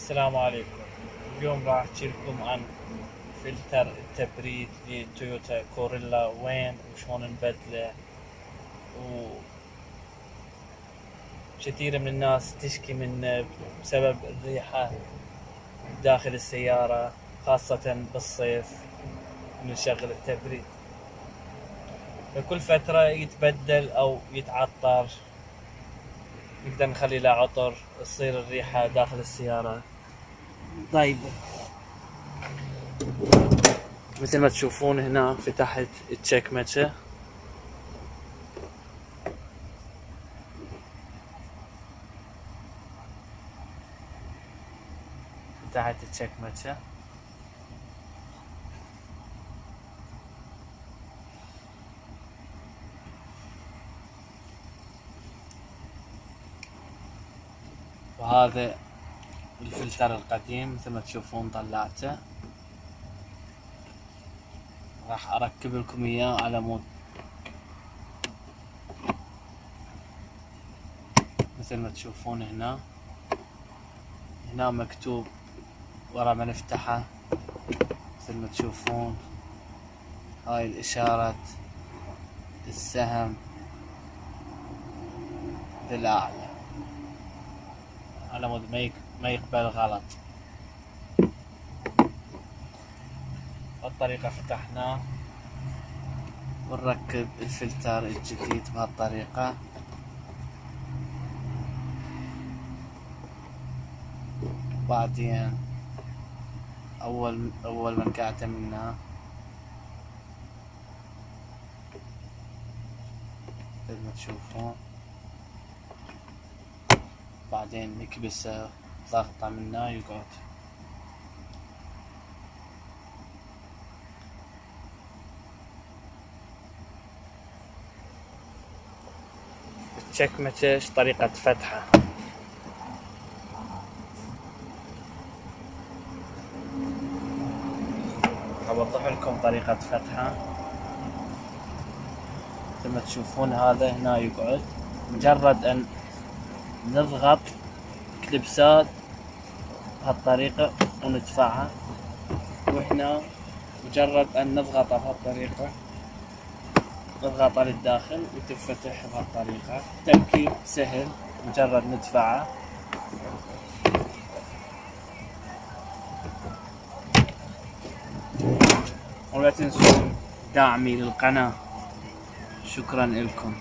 السلام عليكم. اليوم راح احكي لكم عن فلتر التبريد لتويوتا كوريلا، وين وشون نبدله. وكثير من الناس تشكي منه بسبب الريحة داخل السيارة، خاصة بالصيف نشغل التبريد، فكل فترة يتبدل أو يتعطر. نقدر نخلي له عطر، تصير الريحة داخل السيارة طيبة. مثل ما تشوفون هنا فتحت التشكمة، وهذا الفلتر القديم مثل ما تشوفون طلعته. راح اركب لكم اياه على مود مثل ما تشوفون هنا مكتوب ورا ما نفتحه، مثل ما تشوفون هاي الاشارة السهم للأعلى على مود ما يقبل غلط. بهالطريقة فتحناه ونركب الفلتر الجديد بهالطريقة. بعدين أول ما نقعته منه مثل ما تشوفون، بعدين نكبسه ضغطة منه يقعد. التشكمة ايش طريقة فتحه؟ أوضح لكم طريقة فتحه. مثل ما تشوفون هذا هنا يقعد، مجرد أن نضغط كليبسات بهالطريقة وندفعها، وهنا مجرد أن نضغط بهالطريقة نضغطها للداخل وتفتح بهالطريقة. تركيب سهل، مجرد ندفعه. ولا تنسون دعمي للقناة. شكرا لكم.